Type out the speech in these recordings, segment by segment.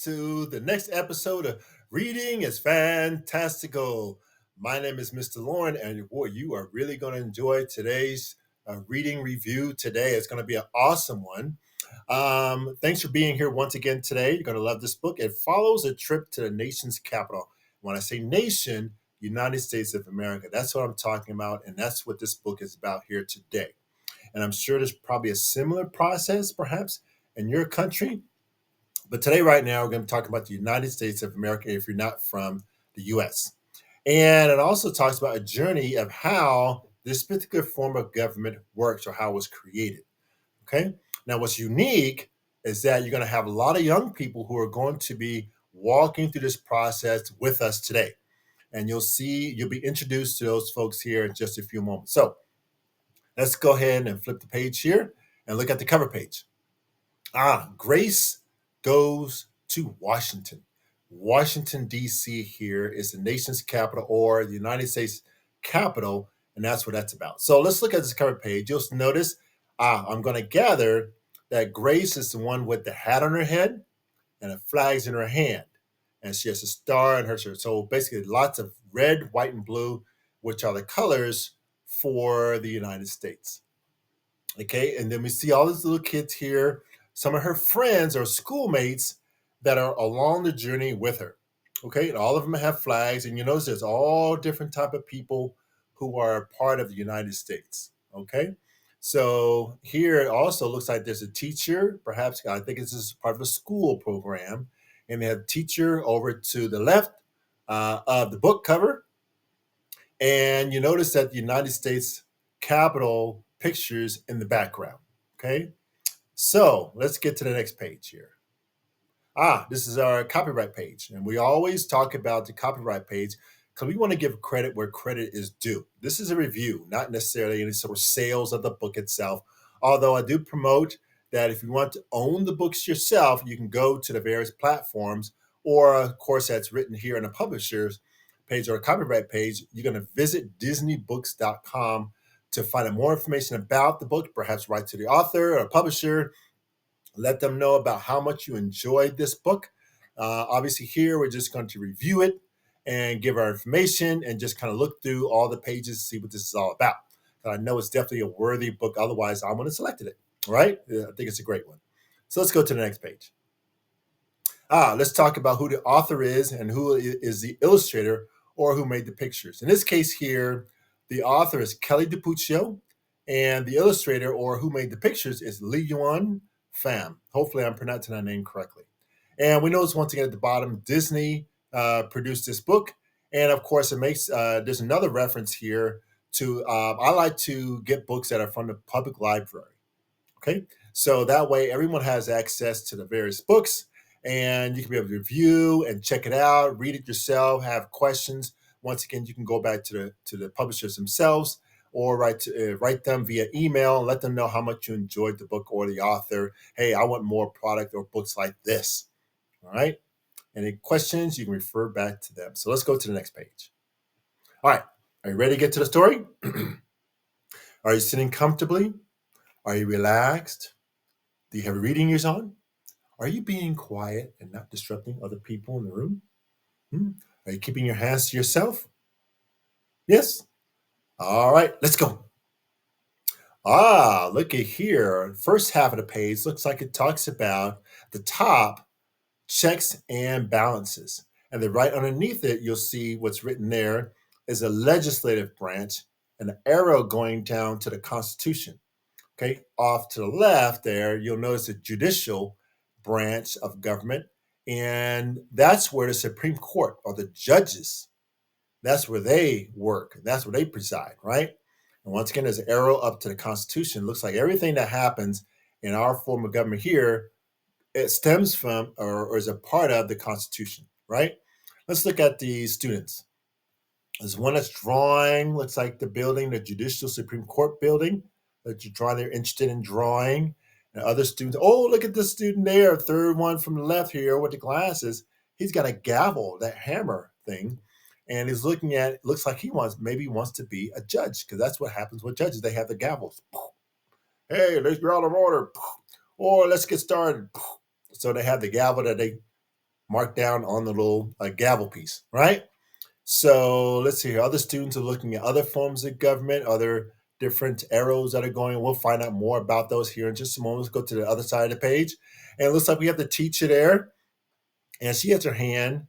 to the next episode of Reading is Fantastical. My name is Mr. Lauren, and boy, you are really going to enjoy today's reading review today. It's going to be an awesome one. Thanks for being here once again today. You're going to love this book. It follows a trip to the nation's capital. When I say nation, United States of America. That's what I'm talking about, and that's what this book is about here today. And I'm sure there's probably a similar process, perhaps, in your country. But today, right now, we're going to talk about the United States of America if you're not from the US. And it also talks about a journey of how this particular form of government works or how it was created. Okay. Now, what's unique is that you're going to have a lot of young people who are going to be walking through this process with us today. And you'll be introduced to those folks here in just a few moments. So let's go ahead and flip the page here and look at the cover page. Grace goes to Washington. Washington, D.C. here is the nation's capital or the United States capital, and that's what that's about. So let's look at this cover page. You'll notice I'm going to gather that Grace is the one with the hat on her head and the flags in her hand, and she has a star in her shirt. So basically lots of red, white, and blue, which are the colors for the United States. Okay, and then we see all these little kids here, some of her friends or schoolmates that are along the journey with her. Okay, and all of them have flags, and you notice there's all different type of people who are part of the United States. Okay, so here it also looks like there's a teacher, perhaps I think this is part of a school program, and they have a teacher over to the left of the book cover, and you notice that the United States Capitol pictures in the background. Okay, so let's get to the next page here. This is our copyright page, and we always talk about the copyright page because we want to give credit where credit is due. This is a review, not necessarily any sort of sales of the book itself, although I do promote that if you want to own the books yourself, you can go to the various platforms, or of course that's written here in the publisher's page or a copyright page. You're going to visit disneybooks.com to find out more information about the book, perhaps write to the author or publisher, let them know about how much you enjoyed this book. Obviously here we're just going to review it and give our information and just kind of look through all the pages to see what this is all about. I know it's definitely a worthy book, otherwise I wouldn't have selected it, right? I think it's a great one. So let's go to the next page. Let's talk about who the author is and who is the illustrator or who made the pictures. In this case here, the author is Kelly DiPucchio, and the illustrator or who made the pictures is Yuan Pham. Hopefully I'm pronouncing that name correctly. And we notice once again at the bottom, Disney produced this book. And of course, it makes there's another reference here to I like to get books that are from the public library. Okay, so that way everyone has access to the various books, and you can be able to review and check it out, read it yourself, have questions. Once again, you can go back to the publishers themselves or write them via email and let them know how much you enjoyed the book or the author. Hey, I want more product or books like this. All right. Any questions, you can refer back to them. So let's go to the next page. All right. Are you ready to get to the story? Are you sitting comfortably? Are you relaxed? Do you have your reading ears on? Are you being quiet and not disrupting other people in the room? Are you keeping your hands to yourself? Yes? All right, let's go. Look at here. First half of the page looks like it talks about the top checks and balances. And then right underneath it, you'll see what's written there is a legislative branch and an arrow going down to the Constitution. Okay, off to the left there, you'll notice a judicial branch of government, and that's where the Supreme Court or the judges, that's where they work. That's where they preside, right? And once again, there's an arrow up to the Constitution. It looks like everything that happens in our form of government here, it stems from or is a part of the Constitution, right? Let's look at the students. There's one that's drawing, looks like the building, the Judicial Supreme Court building that you're drawing, they're interested in drawing. And other students, oh, look at this student there, third one from the left here with the glasses. He's got a gavel, that hammer thing, and he's looking at, looks like he wants to be a judge, because that's what happens with judges. They have the gavels. Hey, let's be out of order. Or let's get started. So they have the gavel that they marked down on the little gavel piece, right? So let's see here. Other students are looking at other forms of government, other different arrows that are going. We'll find out more about those here in just a moment. Let's go to the other side of the page. And it looks like we have the teacher there, and she has her hand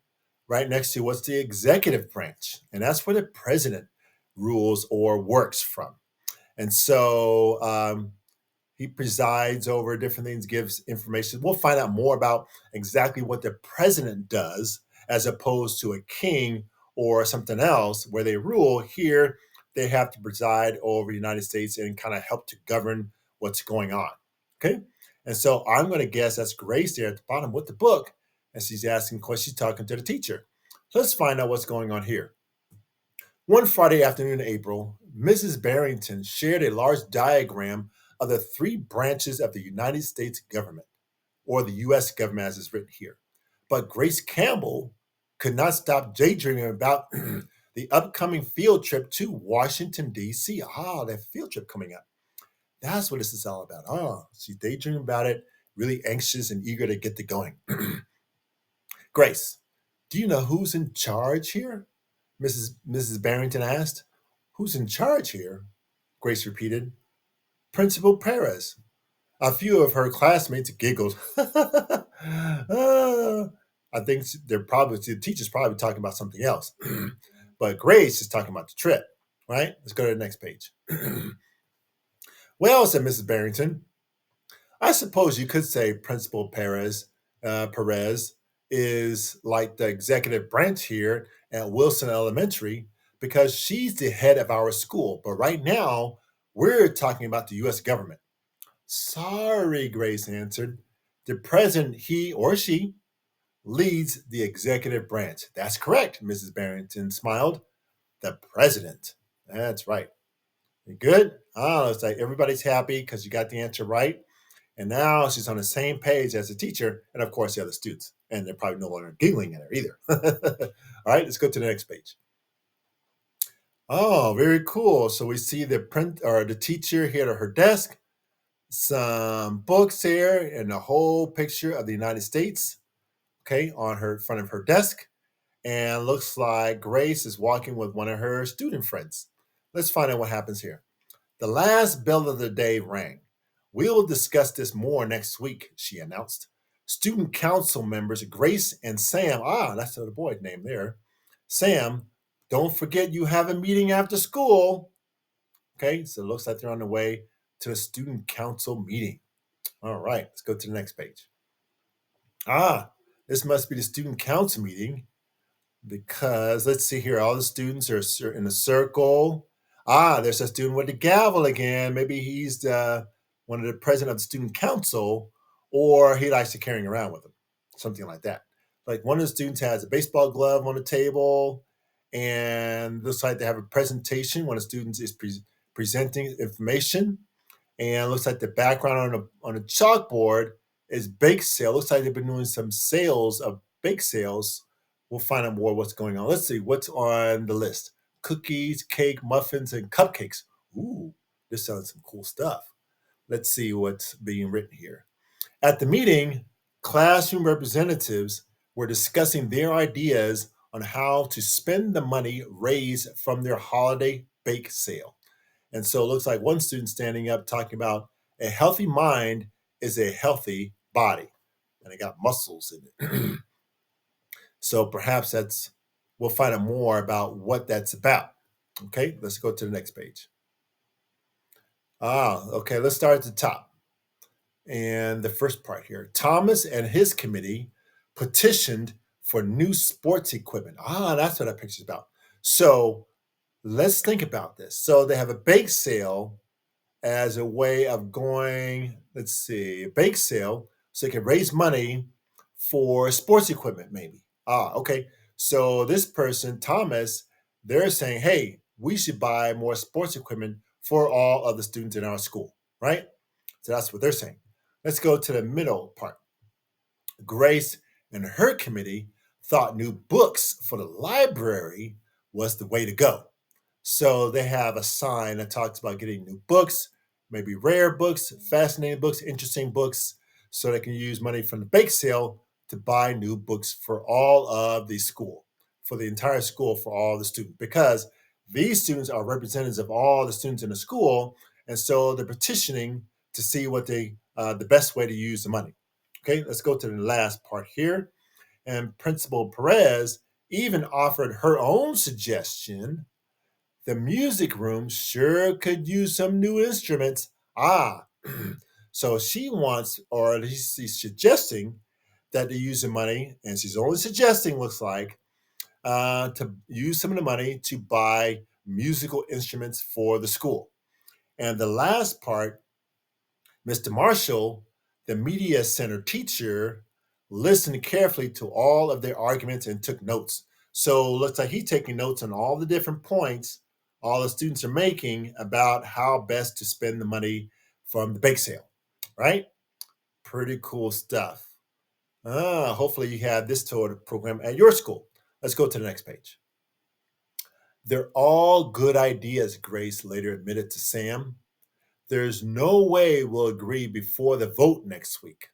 right next to what's the executive branch. And that's where the president rules or works from. And so he presides over different things, gives information. We'll find out more about exactly what the president does as opposed to a king or something else where they rule. Here, they have to preside over the United States and kind of help to govern what's going on. Okay. And so I'm going to guess that's Grace there at the bottom with the book. And she's asking questions, talking to the teacher. Let's find out what's going on here. One Friday afternoon in April, Mrs. Barrington shared a large diagram of the three branches of the United States government, or the U.S. government as it's written here. But Grace Campbell could not stop daydreaming about the upcoming field trip to Washington, D.C. That field trip coming up. That's what this is all about. She's daydreaming about it, really anxious and eager to get to going. Grace, do you know who's in charge here? Mrs. Barrington asked. Who's in charge here? Grace repeated. Principal Perez. A few of her classmates giggled. I think the teacher's probably talking about something else. But Grace is talking about the trip, right? Let's go to the next page. Well, said Mrs. Barrington, I suppose you could say Principal Perez is like the executive branch here at Wilson Elementary because she's the head of our school. But right now, we're talking about the U.S. government. Sorry, Grace answered. The president, he or she, leads the executive branch. That's correct, Mrs. Barrington smiled. The president. That's right. You good? Looks like everybody's happy because you got the answer right. And now she's on the same page as the teacher and, of course, the other students. And they're probably no longer giggling at her either. All right, let's go to the next page. Oh, very cool. So we see the teacher here at her desk, some books here, and a whole picture of the United States, okay, on her front of her desk. And looks like Grace is walking with one of her student friends. Let's find out what happens here. The last bell of the day rang. We'll discuss this more next week, she announced. Student council members Grace and Sam, that's the boy's name there. Sam, don't forget you have a meeting after school. Okay, so it looks like they're on the way to a student council meeting. All right, let's go to the next page. This must be the student council meeting because let's see here. All the students are in a circle. There's a student with the gavel again. Maybe he's one of the president of the student council, or he likes to carrying around with him, something like that. Like one of the students has a baseball glove on the table, and looks like they have a presentation. One of the students is presenting information, and looks like the background on a chalkboard is bake sale. Looks like they've been doing some sales of bake sales. We'll find out more what's going on. Let's see what's on the list. Cookies, cake, muffins, and cupcakes. Ooh, this sounds some cool stuff. Let's see what's being written here. At the meeting, classroom representatives were discussing their ideas on how to spend the money raised from their holiday bake sale. And so it looks like one student standing up talking about a healthy mind is a healthy body. And it got muscles in it. So perhaps we'll find out more about what that's about. Okay, let's go to the next page. Okay, let's start at the top. And the first part here, Thomas and his committee petitioned for new sports equipment. That's what that picture's about. So let's think about this. So they have a bake sale as a way of going, let's see, a bake sale so they can raise money for sports equipment, maybe. Okay. So this person, Thomas, they're saying, hey, we should buy more sports equipment for all of the students in our school, right? So that's what they're saying. Let's go to the middle part. Grace and her committee thought new books for the library was the way to go. So they have a sign that talks about getting new books, maybe rare books, fascinating books, interesting books, so they can use money from the bake sale to buy new books for all of the school, for the entire school, for all the students, because these students are representatives of all the students in the school, and so they're petitioning to see what the best way to use the money. Okay, let's go to the last part here. And Principal Perez even offered her own suggestion. The music room sure could use some new instruments. Ah, so she wants, or at least she's suggesting, that they use the money, and she's only suggesting, looks like, to use some of the money to buy musical instruments for the school. And the last part, Mr. Marshall, the media center teacher, listened carefully to all of their arguments and took notes. So it looks like he's taking notes on all the different points all the students are making about how best to spend the money from the bake sale, right? Pretty cool stuff. Hopefully you have this sort of program at your school. Let's go to the next page. They're all good ideas, Grace later admitted to Sam. There's no way we'll agree before the vote next week.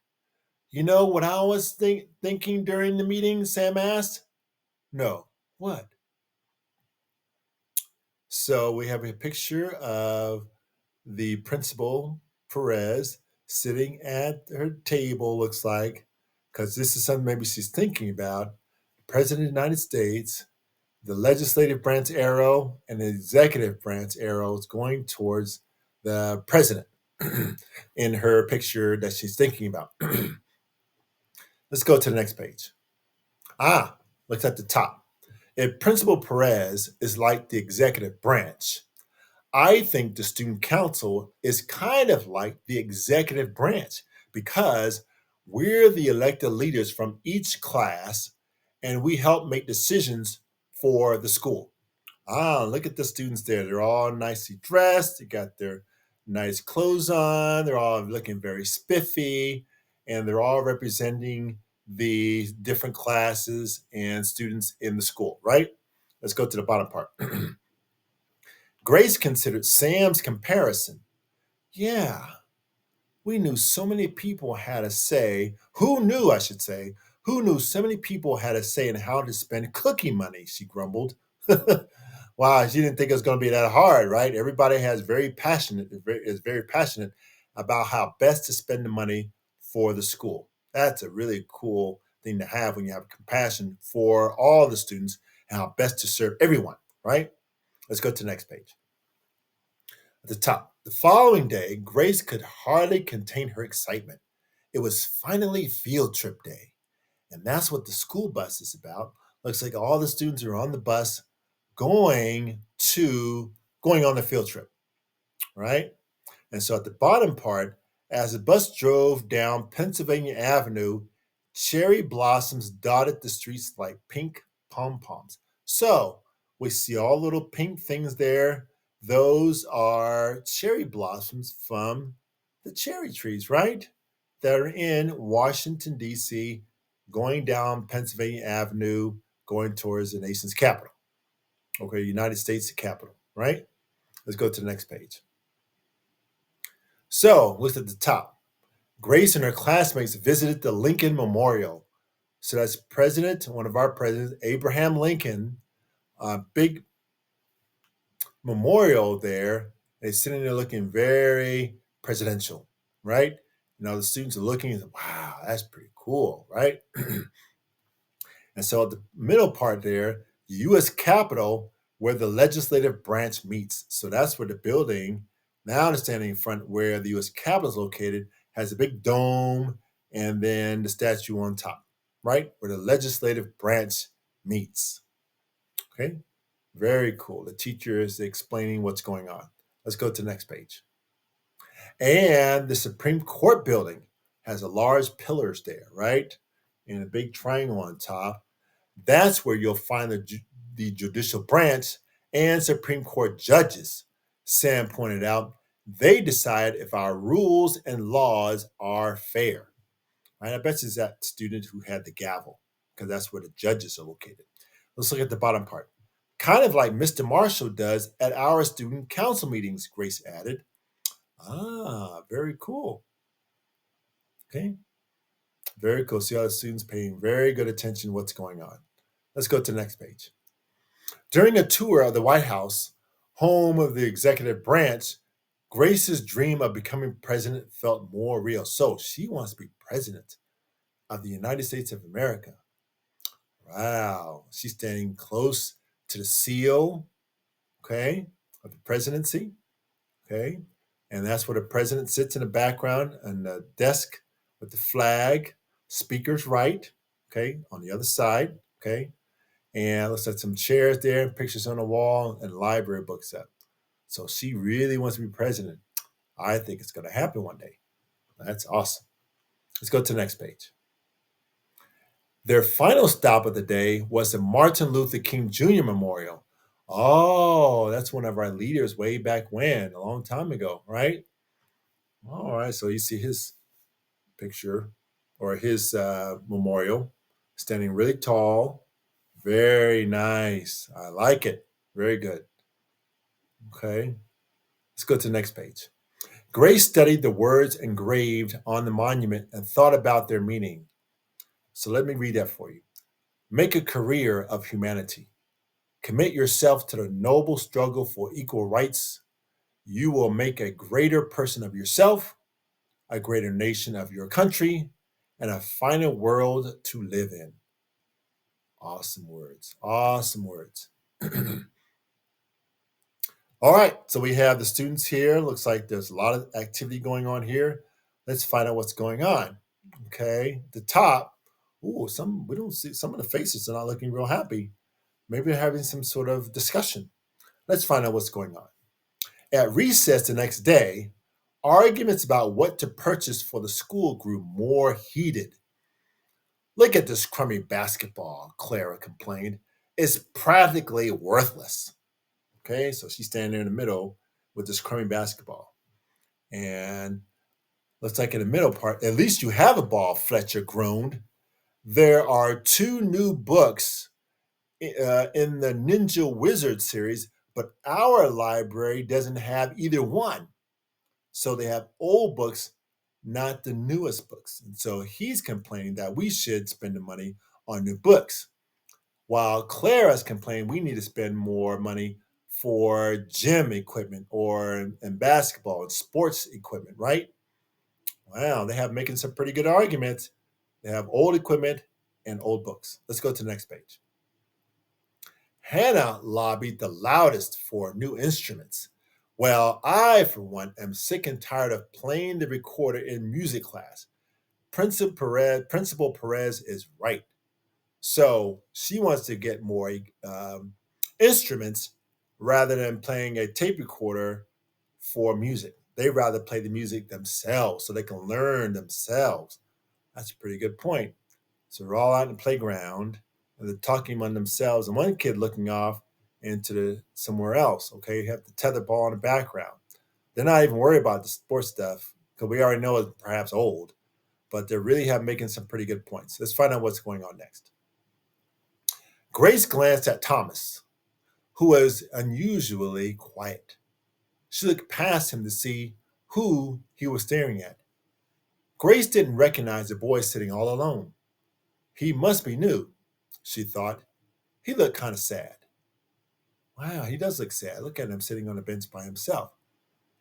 You know what I was thinking during the meeting? Sam asked. No. What? So we have a picture of the principal, Perez, sitting at her table, looks like, because this is something maybe she's thinking about. The President of the United States, the legislative branch arrow, and the executive branch arrows going towards the president in her picture that she's thinking about. Let's go to the next page. Look at the top. If Principal Perez is like the executive branch, I think the student council is kind of like the executive branch because we're the elected leaders from each class and we help make decisions for the school. Look at the students there. They're all nicely dressed. They got their nice clothes on. They're all looking very spiffy, and they're all representing the different classes and students in the school, right? Let's go to the bottom part. Grace considered Sam's comparison. Yeah, we knew so many people had a say. Who knew, I should say, who knew so many people had a say in how to spend cookie money, she grumbled. Wow, she didn't think it was going to be that hard, right? Everybody is very passionate about how best to spend the money for the school. That's a really cool thing to have when you have compassion for all the students and how best to serve everyone, right? Let's go to the next page. At the top, the following day, Grace could hardly contain her excitement. It was finally field trip day, and that's what the school bus is about. Looks like all the students are on the bus going on the field trip, right? And so at the bottom part, as the bus drove down Pennsylvania Avenue, cherry blossoms dotted the streets like pink pom poms. So we see all little pink things there. Those are cherry blossoms from the cherry trees, right? That are in Washington, D.C., going down Pennsylvania Avenue, going towards the nation's capital. Okay, United States capital, right? Let's go to the next page. So, look at the top. Grace and her classmates visited the Lincoln Memorial. So that's one of our presidents, Abraham Lincoln, a big memorial there. They're sitting there looking very presidential, right? The students are looking and wow, that's pretty cool, right? And so at the middle part there, the U.S. Capitol, where the legislative branch meets. So that's where the building, now standing in front where the U.S. Capitol is located, has a big dome and then the statue on top, right? Where the legislative branch meets. Okay, very cool. The teacher is explaining what's going on. Let's go to the next page. And the Supreme Court building has a large pillars there, right? And a big triangle on top. That's where you'll find the judicial branch and Supreme Court judges. Sam pointed out, they decide if our rules and laws are fair. Right? I bet you it's that student who had the gavel, because that's where the judges are located. Let's look at the bottom part. Kind of like Mr. Marshall does at our student council meetings, Grace added. Very cool. Okay. Very cool. See all the students paying very good attention to what's going on. Let's go to the next page. During a tour of the White House, home of the executive branch, Grace's dream of becoming president felt more real. So she wants to be president of the United States of America. Wow. She's standing close to the seal, okay, of the presidency, okay? And that's where the president sits in the background on the desk with the flag, speaker's right, okay, on the other side, okay? And looks like some chairs there, pictures on the wall, and library books up. So she really wants to be president. I think it's going to happen one day. That's awesome. Let's go to the next page. Their final stop of the day was the Martin Luther King Jr. Memorial. Oh, that's one of our leaders way back when, a long time ago, right? All right, so you see his picture or his memorial standing really tall. Very nice. I like it. Very good. Okay, let's go to the next page. Grace studied the words engraved on the monument and thought about their meaning. So let me read that for you. Make a career of humanity. Commit yourself to the noble struggle for equal rights. You will make a greater person of yourself, a greater nation of your country, and a finer world to live in. Awesome words. Awesome words. All right, so we have the students here. Looks like there's a lot of activity going on here. Let's find out what's going on. Okay, the top. Ooh, some we don't see some of the faces are not looking real happy. Maybe they're having some sort of discussion. Let's find out what's going on. At recess the next day, arguments about what to purchase for the school grew more heated. Look at this crummy basketball, Clara complained. It's practically worthless. Okay, so she's standing there in the middle with this crummy basketball. And looks like in the middle part, at least you have a ball, Fletcher groaned. There are two new books in the Ninja Wizard series, but our library doesn't have either one. So they have old books, not the newest books. And so he's complaining that we should spend the money on new books. While Clara's complaining we need to spend more money for gym equipment or in basketball and sports equipment, right? Wow, they have making some pretty good arguments. They have old equipment and old books. Let's go to the next page. Hannah lobbied the loudest for new instruments. Well, I, for one, am sick and tired of playing the recorder in music class. Principal Perez is right. So she wants to get more instruments rather than playing a tape recorder for music. They rather play the music themselves so they can learn themselves. That's a pretty good point. So they're all out in the playground and they're talking among themselves, and one kid looking off into somewhere else. Okay, you have the tether ball in the background. They're not even worried about the sports stuff because we already know it's perhaps old, but they're really making some pretty good points. Let's find out what's going on next. Grace glanced at Thomas, who was unusually quiet. She looked past him to see who he was staring at. Grace didn't recognize the boy sitting all alone. He must be new, she thought. He looked kind of sad. Wow, he does look sad. Look at him sitting on a bench by himself.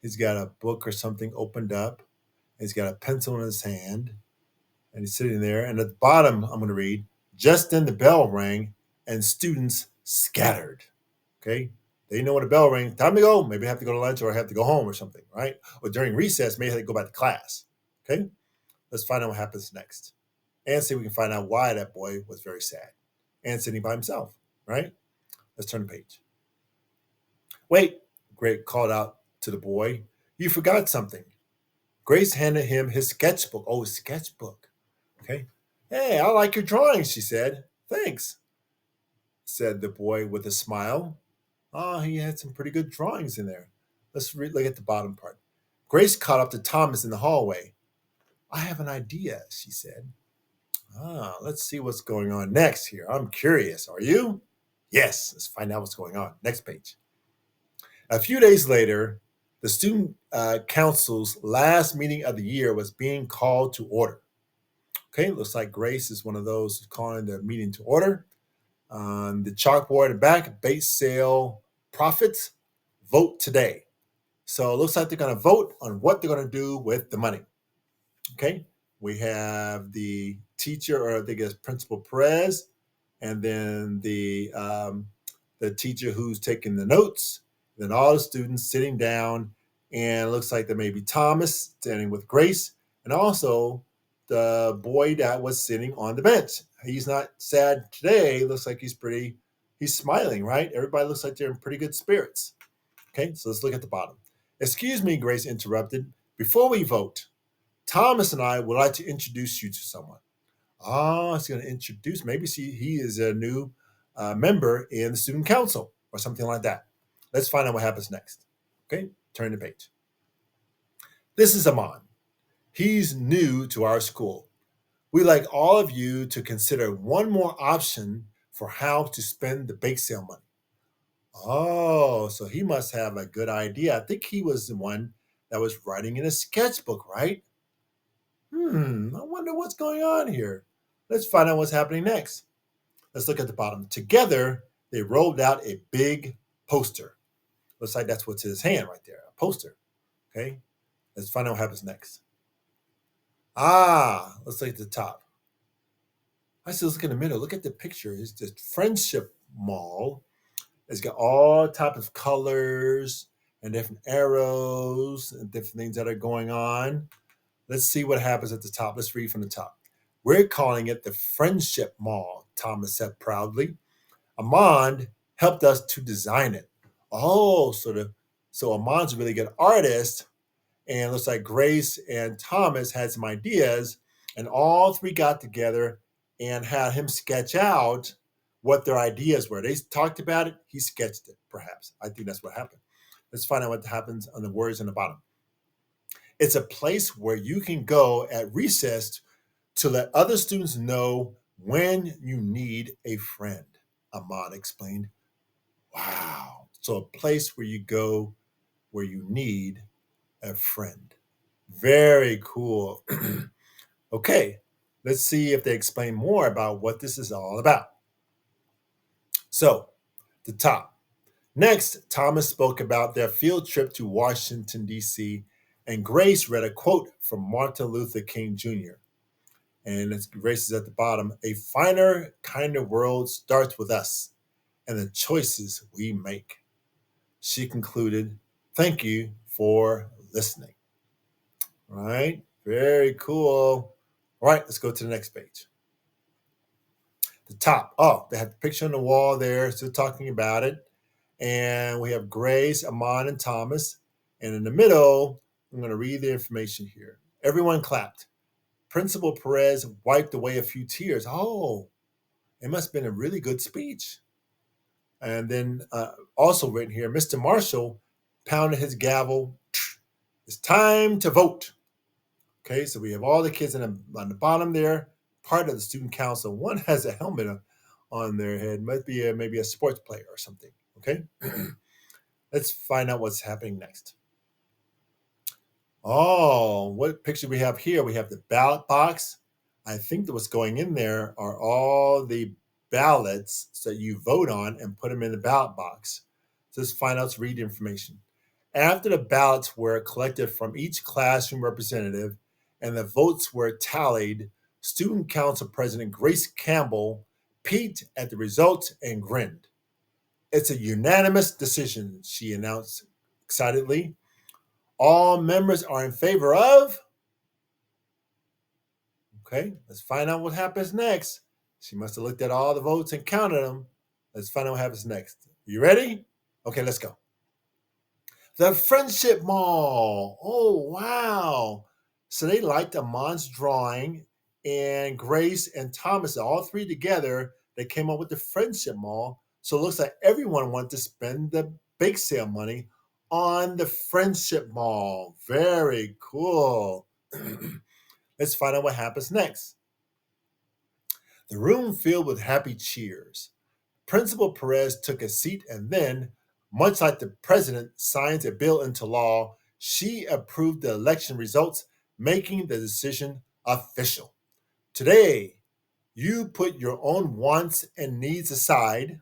He's got a book or something opened up. He's got a pencil in his hand, and he's sitting there. And at the bottom, I'm going to read, just then the bell rang, and students scattered. Okay? They know when the bell rang, time to go. Maybe I have to go to lunch or I have to go home or something, right? Or during recess, maybe I have to go back to class. Okay? Let's find out what happens next. And see if we can find out why that boy was very sad and sitting by himself, right? Let's turn the page. Wait, Greg called out to the boy. You forgot something. Grace handed him his sketchbook. Oh, his sketchbook. Okay. Hey, I like your drawings, she said. Thanks, said the boy with a smile. Oh, he had some pretty good drawings in there. Let's look at the bottom part. Grace caught up to Thomas in the hallway. I have an idea, she said. Let's see what's going on next here. I'm curious. Are you? Yes, let's find out what's going on. Next page. A few days later, the student council's last meeting of the year was being called to order. Okay, looks like Grace is one of those calling the meeting to order. On the chalkboard in the back, base sale profits, vote today. So it looks like they're going to vote on what they're going to do with the money. Okay, we have the teacher, or I think it's Principal Perez, and then the teacher who's taking the notes, then all the students sitting down, and it looks like there may be Thomas standing with Grace, and also the boy that was sitting on the bench. He's not sad today. Looks like he's smiling, right? Everybody looks like they're in pretty good spirits. Okay, so let's look at the bottom. Excuse me, Grace interrupted. Before we vote, Thomas and I would like to introduce you to someone. Oh, he's going to introduce. Maybe he is a new member in the student council or something like that. Let's find out what happens next. Okay, turn the page. This is Amon. He's new to our school. We'd like all of you to consider one more option for how to spend the bake sale money. Oh, so he must have a good idea. I think he was the one that was writing in a sketchbook, right? I wonder what's going on here. Let's find out what's happening next. Let's look at the bottom. Together, they rolled out a big poster. Looks like that's what's in his hand right there, a poster. Okay, let's find out what happens next. Let's look at the top. I see, let's look in the middle. Look at the picture. It's the Friendship Mall. It's got all types of colors and different arrows and different things that are going on. Let's see what happens at the top. Let's read from the top. We're calling it the Friendship Mall, Thomas said proudly. Amand helped us to design it. Oh, so Amand's a really good artist, and it looks like Grace and Thomas had some ideas, and all three got together and had him sketch out what their ideas were. They talked about it, he sketched it, perhaps. I think that's what happened. Let's find out what happens on the words on the bottom. It's a place where you can go at recess to let other students know when you need a friend, Ahmad explained. Wow. So a place where you go where you need a friend. Very cool. Okay, let's see if they explain more about what this is all about. So, the top. Next, Thomas spoke about their field trip to Washington, D.C., and Grace read a quote from Martin Luther King Jr. And Grace is at the bottom. A finer, kinder world starts with us and the choices we make. She concluded, thank you for listening. All right, very cool. All right, let's go to the next page. The top. Oh, they have the picture on the wall there, still talking about it. And we have Grace, Amon, and Thomas. And in the middle, I'm going to read the information here. Everyone clapped. Principal Perez wiped away a few tears. Oh, it must have been a really good speech. And then also written here, Mr. Marshall pounded his gavel. It's time to vote. Okay, so we have all the kids on the bottom there, part of the student council. One has a helmet on their head. Might be maybe a sports player or something. Okay, let's find out what's happening next. Oh, what picture we have here? We have the ballot box. I think that what's going in there are all the ballots that you vote on and put them in the ballot box. So let's find out, let's read the information. After the ballots were collected from each classroom representative and the votes were tallied, Student Council President Grace Campbell peeked at the results and grinned. It's a unanimous decision, she announced excitedly. All members are in favor of. Okay, let's find out what happens next. She must have looked at all the votes and counted them. Let's find out what happens next. You ready? Okay, let's go. The Friendship Mall. Oh, wow. So they liked Amon's drawing, and Grace and Thomas, all three together, they came up with the Friendship Mall. So it looks like everyone wanted to spend the bake sale money on the Friendship Mall. Very cool. Let's find out what happens next. The room filled with happy cheers. Principal Perez took a seat and then, much like the president signs a bill into law, she approved the election results, making the decision official. Today, you put your own wants and needs aside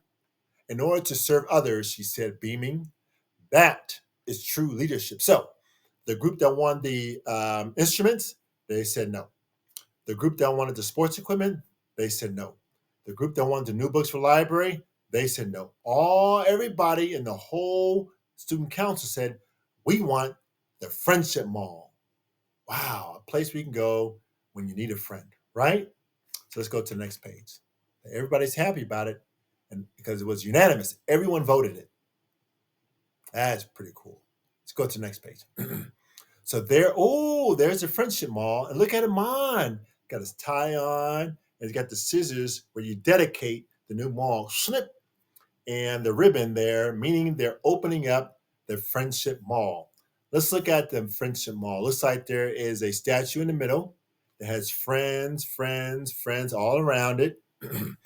in order to serve others, she said, beaming. That is true leadership. So, the group that won the instruments, they said no. The group that wanted the sports equipment, they said no. The group that wanted the new books for library, they said no. Everybody in the whole student council said, we want the Friendship Mall. Wow, a place we can go when you need a friend, right? So let's go to the next page. Everybody's happy about it, and because it was unanimous, everyone voted it. That's pretty cool. Let's go to the next page. So there's the Friendship Mall, and look at him on. Got his tie on, and he's got the scissors where you dedicate the new mall. Snip, and the ribbon there, meaning they're opening up the Friendship Mall. Let's look at the Friendship Mall. Looks like there is a statue in the middle that has friends, friends, friends all around it. And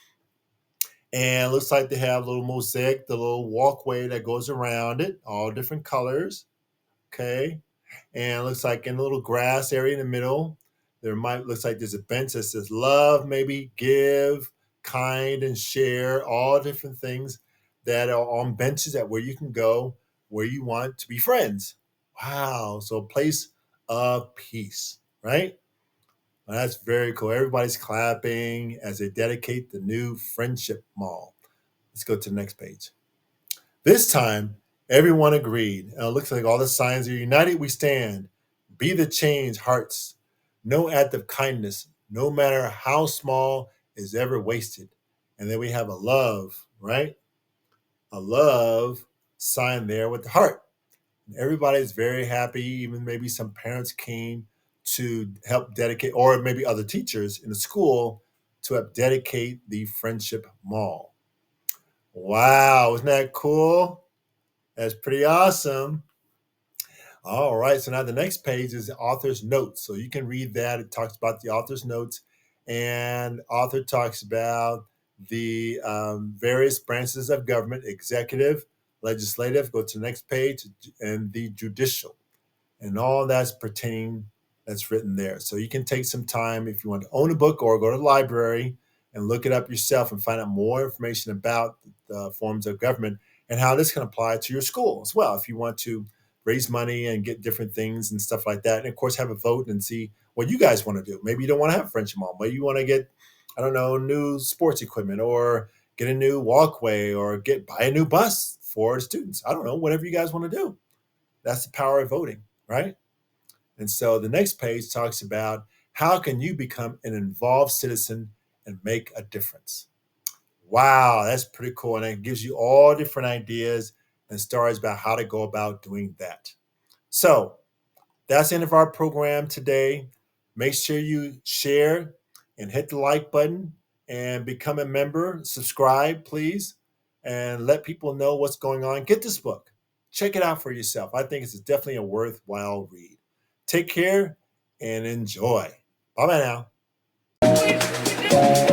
it looks like they have a little mosaic, the little walkway that goes around it, all different colors. Okay. And it looks like in a little grass area in the middle, looks like there's a bench that says love, maybe give, kind, and share, all different things that are on benches that where you can go where you want to be friends. Wow. So a place of peace, right? Well, that's very cool. Everybody's clapping as they dedicate the new Friendship Mall. Let's go to the next page. This time, everyone agreed. It looks like all the signs are united we stand. Be the change, hearts. No act of kindness, no matter how small, is ever wasted. And then we have a love, right? A love sign there with the heart. And everybody's very happy. Even maybe some parents came to help dedicate, or maybe other teachers in the school to help dedicate the Friendship Mall. Wow, isn't that cool? That's pretty awesome. All right, so now the next page is the author's notes. So you can read that. It talks about the author's notes, and author talks about the various branches of government: executive, legislative. Go to the next page, and the judicial, and all that's pertaining. That's written there. So you can take some time if you want to own a book or go to the library and look it up yourself and find out more information about the forms of government and how this can apply to your school as well. If you want to raise money and get different things and stuff like that. And of course, have a vote and see what you guys want to do. Maybe you don't want to have a Friendship Mall. Maybe you want to get, I don't know, new sports equipment or get a new walkway or buy a new bus for the students. I don't know, whatever you guys want to do. That's the power of voting, right? And so the next page talks about how can you become an involved citizen and make a difference. Wow, that's pretty cool. And it gives you all different ideas and stories about how to go about doing that. So that's the end of our program today. Make sure you share and hit the like button and become a member. Subscribe, please, and let people know what's going on. Get this book. Check it out for yourself. I think it's definitely a worthwhile read. Take care and enjoy. Bye bye now.